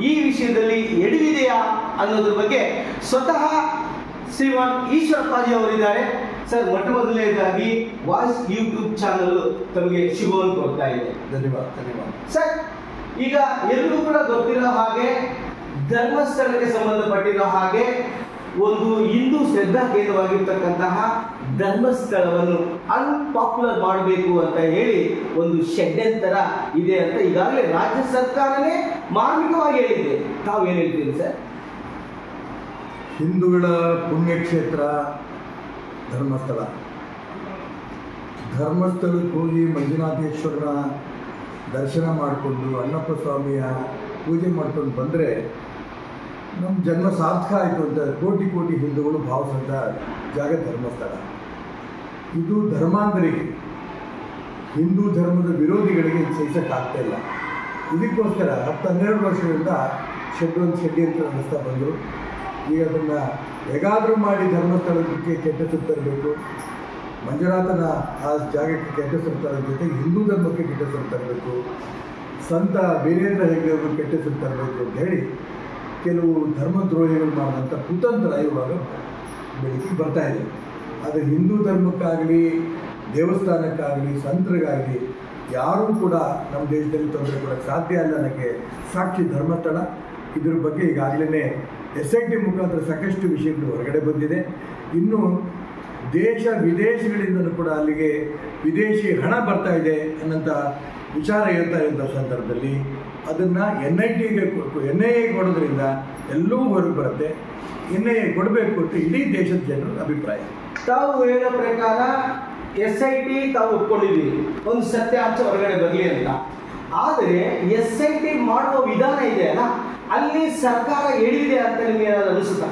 ಈ ವಿಷಯದಲ್ಲಿ ಎಡವಿದೆಯಾ ಅನ್ನೋದ್ರ ಬಗ್ಗೆ ಸ್ವತಃ ಶ್ರೀಮಾನ್ ಈಶ್ವರಪ್ಪಾಜಿ ಅವರಿದ್ದಾರೆ. ಸರ್, ಮೊಟ್ಟ ಮೊದಲನೇದಾಗಿ ವಾಯ್ಸ್ ಯೂಟ್ಯೂಬ್ ಚಾನಲ್ ತಮಗೆ ಶುಭವನ್ನು ಕೊಡ್ತಾ ಇದೆ. ಧನ್ಯವಾದ ಸರ್, ಈಗ ಎಲ್ಲರೂ ಕೂಡ ಗೊತ್ತಿರೋ ಹಾಗೆ ಧರ್ಮಸ್ಥಳಕ್ಕೆ ಸಂಬಂಧಪಟ್ಟಿರೋ ಹಾಗೆ ಒಂದು ಹಿಂದೂ ಶ್ರದ್ಧಾ ಕೇಂದ್ರವಾಗಿರ್ತಕ್ಕಂತಹ ಧರ್ಮಸ್ಥಳವನ್ನು ಅನ್ಪಾಪ್ಯುಲರ್ ಮಾಡಬೇಕು ಅಂತ ಹೇಳಿ ಒಂದು ಷಡ್ಯಂತರ ಇದೆ ಅಂತ ಈಗಾಗಲೇ ರಾಜ್ಯ ಸರ್ಕಾರನೇ ಮಾರ್ಮಿಕವಾಗಿ ಹೇಳಿದೆ. ತಾವೇನು ಹೇಳ್ತೀರಿ ಸರ್? ಹಿಂದೂಗಳ ಪುಣ್ಯಕ್ಷೇತ್ರ ಧರ್ಮಸ್ಥಳಕ್ಕೆ ಹೋಗಿ ಮಂಜುನಾಥೇಶ್ವರನ ದರ್ಶನ ಮಾಡಿಕೊಂಡು ಅಣ್ಣಪ್ಪ ಸ್ವಾಮಿಯ ಪೂಜೆ ಮಾಡ್ಕೊಂಡು ಬಂದರೆ ನಮ್ಮ ಜನ್ಮ ಸಾರ್ಥಕ ಆಯಿತು ಅಂತ ಕೋಟಿ ಕೋಟಿ ಹಿಂದೂಗಳು ಭಾವಿಸಿದ ಜಾಗ ಧರ್ಮಸ್ಥಳ. ಇದು ಧರ್ಮಾಂತರಿಗೆ, ಹಿಂದೂ ಧರ್ಮದ ವಿರೋಧಿಗಳಿಗೆ ಸಹಿಸೋಕ್ಕಾಗ್ತಾ ಇಲ್ಲ. ಇದಕ್ಕೋಸ್ಕರ 10-12 ವರ್ಷಗಳಿಂದ ಷಡ್ಯಂತ್ರ ನಡೆಸ್ತಾ ಬಂದರು. ಈಗ ಅದನ್ನು ಹೇಗಾದರೂ ಮಾಡಿ ಧರ್ಮಸ್ಥಳಕ್ಕೆ ಕೆಟ್ಟ ಹೆಸರು ತರಬೇಕು, ಮಂಜುನಾಥನ ಆ ಜಾಗಕ್ಕೆ ಕೆಟ್ಟ ಹೆಸರು ತರೋದ್ರ ಜೊತೆಗೆ ಹಿಂದೂ ಧರ್ಮಕ್ಕೆ ಕೆಟ್ಟ ಹೆಸರು ತರಬೇಕು, ಸಂತ ವೀರೇಂದ್ರ ಹೆಗ್ಡೆ ಅವರು ಕೆಟ್ಟ ಹೆಸರು ತರಬೇಕು ಅಂತ ಹೇಳಿ ಕೆಲವು ಧರ್ಮದ್ರೋಹಿಗಳು ಮಾಡಿದಂಥ ಕುತಂತ್ರ ಇವಾಗ ಬೆಳಕಿಗೆ ಬರ್ತಾ ಇದೆ. ಆದರೆ ಹಿಂದೂ ಧರ್ಮಕ್ಕಾಗಲಿ, ದೇವಸ್ಥಾನಕ್ಕಾಗಲಿ, ಸಂತರಿಗಾಗಲಿ ಯಾರೂ ಕೂಡ ನಮ್ಮ ದೇಶದಲ್ಲಿ ತೊಂದರೆ ಕೊಡೋಕ್ಕೆ ಸಾಧ್ಯ ಇಲ್ಲ ಅನ್ನೋಕ್ಕೆ ಸಾಕ್ಷಿ ಧರ್ಮಸ್ಥಳ. ಇದ್ರ ಬಗ್ಗೆ ಈಗಾಗಲೇ SIT ಮುಖಾಂತರ ಸಾಕಷ್ಟು ವಿಷಯಗಳು ಹೊರಗಡೆ ಬಂದಿದೆ. ಇನ್ನು ದೇಶ ವಿದೇಶಗಳಿಂದಲೂ ಕೂಡ ಅಲ್ಲಿಗೆ ವಿದೇಶಿ ಹಣ ಬರ್ತಾ ಇದೆ ಅನ್ನೋಂಥ ವಿಚಾರ ಹೇಳ್ತಾ ಇದ್ದ ಸಂದರ್ಭದಲ್ಲಿ ಅದನ್ನು NIA ಕೊಡೋದ್ರಿಂದ ಎಲ್ಲವೂ ಹೊರಗೆ ಬರುತ್ತೆ. NIA ಕೊಡಬೇಕು ಅಂತ ಇಡೀ ದೇಶದ ಜನರ ಅಭಿಪ್ರಾಯ. ತಾವು ಹೇಳೋ ಪ್ರಕಾರ SIT ತಾವು ಒಪ್ಕೊಂಡಿದ್ದೀರಿ, ಒಂದು ಸತ್ಯಾಂಶ ಹೊರಗಡೆ ಬರಲಿ ಅಂತ. ಆದರೆ SIT ಮಾಡುವ ವಿಧಾನ ಇದೆಯಲ್ಲ, ಅಲ್ಲಿ ಸರ್ಕಾರ ಎಳಿದೆ ಅಂತ ನಿಮಗೆ ಏನಾದ್ರು ಅನಿಸುತ್ತಾ?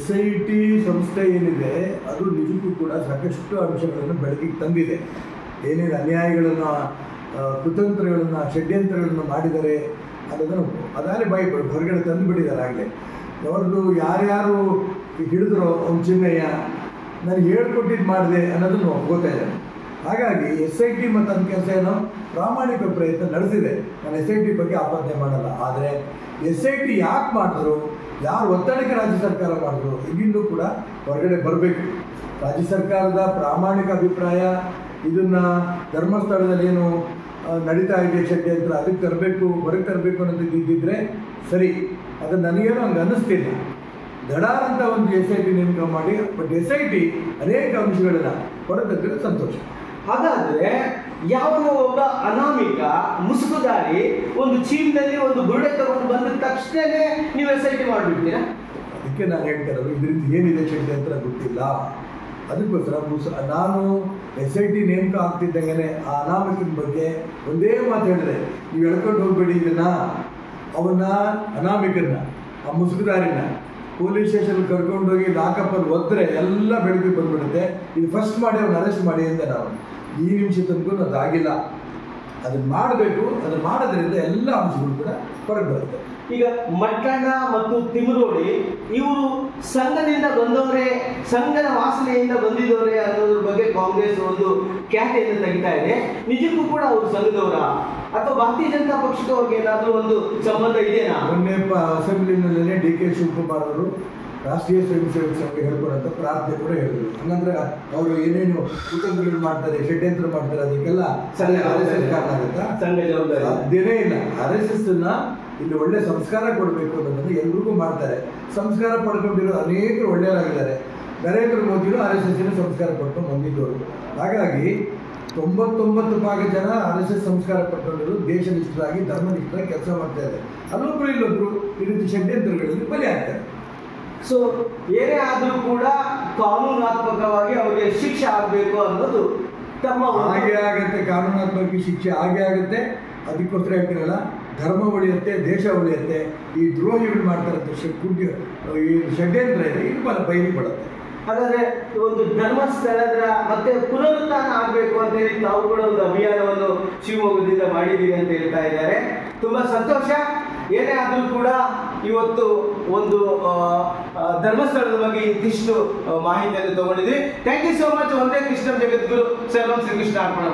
SIT ಸಂಸ್ಥೆ ಏನಿದೆ ಅದು ನಿಜಕ್ಕೂ ಕೂಡ ಸಾಕಷ್ಟು ಅಂಶಗಳನ್ನು ಬೆಳಕಿಗೆ ತಂದಿದೆ. ಏನೇನು ಅನ್ಯಾಯಗಳನ್ನು, ಕುತಂತ್ರಗಳನ್ನು, ಷಡ್ಯಂತ್ರಗಳನ್ನು ಮಾಡಿದ್ದಾರೆ ಅನ್ನೋದನ್ನು ಅದಾಗಲೇ ಹೊರಗಡೆ ತಂದು ಬಿಟ್ಟಿದ್ದಾರೆ. ಆಗಲೇ ಅವ್ರದ್ದು ಯಾರ್ಯಾರು ಹಿಡಿದ್ರು ಅವ್ನು ಚಿನ್ನಯ್ಯ ನನಗೆ ಹೇಳ್ಕೊಟ್ಟಿದ್ದು ಮಾಡಿದೆ ಅನ್ನೋದನ್ನು ಗೊತ್ತಾ ಇದೆ. ಹಾಗಾಗಿ SIT ಮತ್ತು ನನ್ನ ಕೆಲಸ ಏನೋ ಪ್ರಾಮಾಣಿಕ ಪ್ರಯತ್ನ ನಡೆಸಿದೆ. ನಾನು SIT ಬಗ್ಗೆ ಆಪಾದನೆ ಮಾಡಲ್ಲ. ಆದರೆ SIT ಯಾಕೆ ಮಾಡಿದ್ರು, ಯಾರು ಒತ್ತಡಕ್ಕೆ ರಾಜ್ಯ ಸರ್ಕಾರ ಮಾಡಿದ್ರು, ಇಲ್ಲಿಂದೂ ಕೂಡ ಹೊರಗಡೆ ಬರಬೇಕು. ರಾಜ್ಯ ಸರ್ಕಾರದ ಪ್ರಾಮಾಣಿಕ ಅಭಿಪ್ರಾಯ ಇದನ್ನು ಧರ್ಮಸ್ಥಳದಲ್ಲಿ ಏನು ನಡೀತಾ ಇದೆ ಷಡ್ಯಂತ್ರ ಅದಕ್ಕೆ ತರಬೇಕು, ಹೊರಗೆ ತರಬೇಕು ಅನ್ನೋದು ಇದ್ದಿದ್ದರೆ ಸರಿ. ಅದು ನನಗೇನೋ ಹಂಗೆ ಅನ್ನಿಸ್ತಿಲ್ಲ. ದಡಾರ್ ಅಂತ ಒಂದು SIT ನೇಮಕ ಮಾಡಿ, ಬಟ್ SIT ಅನೇಕ ಅಂಶಗಳನ್ನು ಹೊರತಂದ್ರೆ ಸಂತೋಷ. ಹಾಗಾದ್ರೆ ಯಾವನೋ ಒಬ್ಬ ಅನಾಮಿಕ ಮುಸುಕುದಾರಿ ಒಂದು ಚೀಲದಲ್ಲಿ ಒಂದು ಬುರುಡೆ ತಗೊಂಡು ಬಂದ ತಕ್ಷಣವೇ ನೀವು SIT ಮಾಡಿಬಿಡ್ತೀರಾ? ಅದಕ್ಕೆ ನಾನು ಹೇಳ್ತಾ ಇರೋದು, ಇದರಿಂದ ಏನಿದೆ ಷಡ್ಯಂತ್ರ ಗೊತ್ತಿಲ್ಲ. ಅದಕ್ಕೋಸ್ಕರ ನಾನು SIT ನೇಮಕ ಆಗ್ತಿದ್ದಂಗೆ ಆ ಅನಾಮಿಕನ ಬಗ್ಗೆ ಒಂದೇ ಮಾತು ಹೇಳಿದೆ, ನೀವು ಎಳ್ಕೊಂಡು ಹೋಗ್ಬೇಡಿ ಇದನ್ನು. ಅವನ್ನ ಅನಾಮಿಕನ್ನ, ಆ ಮುಸುಕುದಾರಿನ ಪೊಲೀಸ್ ಸ್ಟೇಷನ್ ಕರ್ಕೊಂಡೋಗಿ ಲಾಕಪ್ಪಲ್ಲಿ ಒತ್ತರೆ ಎಲ್ಲ ಬೆಳಗ್ಗೆ ಬಂದ್ಬಿಡುತ್ತೆ. ಇದು ಫಸ್ಟ್ ಮಾಡಿ ಅವ್ನು ಅರೆಸ್ಟ್ ಮಾಡಿ ಅಂತ ನಾವು ಈ ನಿಮಿಷ ತನಕ ಅದಾಗಿಲ್ಲ. ಅದನ್ನು ಮಾಡಬೇಕು. ಅದನ್ನು ಮಾಡೋದ್ರಿಂದ ಎಲ್ಲ ಅಂಶಗಳು ಕೂಡ ಹೊರಗೆ ಬರುತ್ತೆ. ಈಗ ಮಟ್ಟಣ್ಣ ಮತ್ತು ತಿಮರೋಡಿ ಇವರು ಸಂಘದಿಂದ ಬಂದವರೇ, ಸಂಘದ ವಾಸನೆಯಿಂದ ಬಂದಿದ್ದವರೇ ಅನ್ನೋದ್ರ ಬಗ್ಗೆ ಕಾಂಗ್ರೆಸ್ ಒಂದು ಖ್ಯಾತಿಯನ್ನು ತೆಗಿತಾ ಇದೆ. ನಿಜಕ್ಕೂ ಕೂಡ ಅವರು ಸಂಘದವರ ಅಥವಾ ಭಾರತೀಯ ಜನತಾ ಪಕ್ಷಕ್ಕೆ ಅವ್ರಿಗೆ ಏನಾದರೂ ಒಂದು ಸಂಬಂಧ ಇದೆಯಾ? ಮೊನ್ನೆ ಅಸೆಂಬ್ಲಿನಲ್ಲೇ DK ಶಿವಕುಮಾರ್ ಅವರು ರಾಷ್ಟ್ರೀಯ ಸ್ವಯಂ ಸೇವಕ ಸಂಘ ಹೇಳ್ಕೊಡಂತ ಪ್ರಾರ್ಥನೆ ಕೂಡ ಹೇಳಿದ್ರು. ಹಂಗಂದ್ರೆ ಅವರು ಏನೇನು ಕುಟುಂಬಗಳು ಮಾಡ್ತಾರೆ, ಷಡ್ಯಂತ್ರ ಮಾಡ್ತಾರೆ, ಅದಕ್ಕೆಲ್ಲ RSS ಕಾರಣ ಆಗುತ್ತಾ? ಸಂಘ ಜವಾಬ್ದಾರಿ ಸಾಧ್ಯನೇ ಇಲ್ಲ. RSSನ ಇಲ್ಲಿ ಒಳ್ಳೆ ಸಂಸ್ಕಾರ ಕೊಡಬೇಕು ಅನ್ನೋದನ್ನು ಎಲ್ರಿಗೂ ಮಾಡ್ತಾರೆ. ಸಂಸ್ಕಾರ ಪಡ್ಕೊಂಡಿರೋ ಅನೇಕರು ಒಳ್ಳೆಯವರಾಗಿದ್ದಾರೆ. ನರೇಂದ್ರ ಮೋದಿಯವರು RSSನ ಸಂಸ್ಕಾರ ಪಡ್ಕೊಂಡು ಬಂದಿದ್ದವರು. ಹಾಗಾಗಿ 99% ಜನ RSS ಸಂಸ್ಕಾರ ಪಡ್ಕೊಂಡಿರು ದೇಶನಿಷ್ಠರಾಗಿ ಧರ್ಮನಿಷ್ಠರಾಗಿ ಕೆಲಸ ಮಾಡ್ತಾ ಇದ್ದಾರೆ. ಅಲ್ಲೊಬ್ರು ಇಲ್ಲೊಬ್ರು ಈ ರೀತಿ ಷಡ್ಯಂತ್ರಗಳಲ್ಲಿ ಬಲಿ ಆಗ್ತಾರೆ. ಸೊ ಏನೇ ಆದರೂ ಕೂಡ ಕಾನೂನಾತ್ಮಕವಾಗಿ ಅವರಿಗೆ ಶಿಕ್ಷೆ ಆಗಬೇಕು ಅನ್ನೋದು ತಮ್ಮ ಹಾಗೆ ಆಗುತ್ತೆ. ಕಾನೂನಾತ್ಮಕ ಶಿಕ್ಷೆ ಹಾಗೆ ಆಗುತ್ತೆ. ಅದಕ್ಕೋಸ್ಕರ ಹೇಳ್ತೀರಲ್ಲ, ಧರ್ಮ ಉಳಿಯುತ್ತೆ, ದೇಶ ಉಳಿಯುತ್ತೆ. ಈ ದ್ರೋಹಿಗಳು ಮಾಡ್ತಾರಂತೆ ಈ ಷಡ್ಯಂತ್ರ ಇದೆ, ಇದು ಬಯಲು ಪಡುತ್ತೆ. ಹಾಗಾದ್ರೆ ಒಂದು ಧರ್ಮಸ್ಥಳದ ಮತ್ತೆ ಪುನರುತ್ಥಾನ ಆಗಬೇಕು ಅಂತ ಹೇಳಿ ತಾವು ಕೂಡ ಒಂದು ಅಭಿಯಾನವನ್ನು ಶಿವಮೊಗ್ಗದಿಂದ ಮಾಡಿದ್ದೀರಿ ಅಂತ ಹೇಳ್ತಾ ಇದ್ದಾರೆ. ತುಂಬಾ ಸಂತೋಷ. ಏನೇ ಆದರೂ ಕೂಡ ಇವತ್ತು ಒಂದು ಧರ್ಮಸ್ಥಳದ ಬಗ್ಗೆ ಇಂತಿಷ್ಟು ಮಾಹಿತಿಯನ್ನು ತಗೊಂಡಿದ್ವಿ. Thank you so much. ಒಂದೇ ಕೃಷ್ಣ ಜಗದ್ಗುರು ಸರ್ವಂ ಶ್ರೀಕೃಷ್ಣ ಅರ್ಪಣ.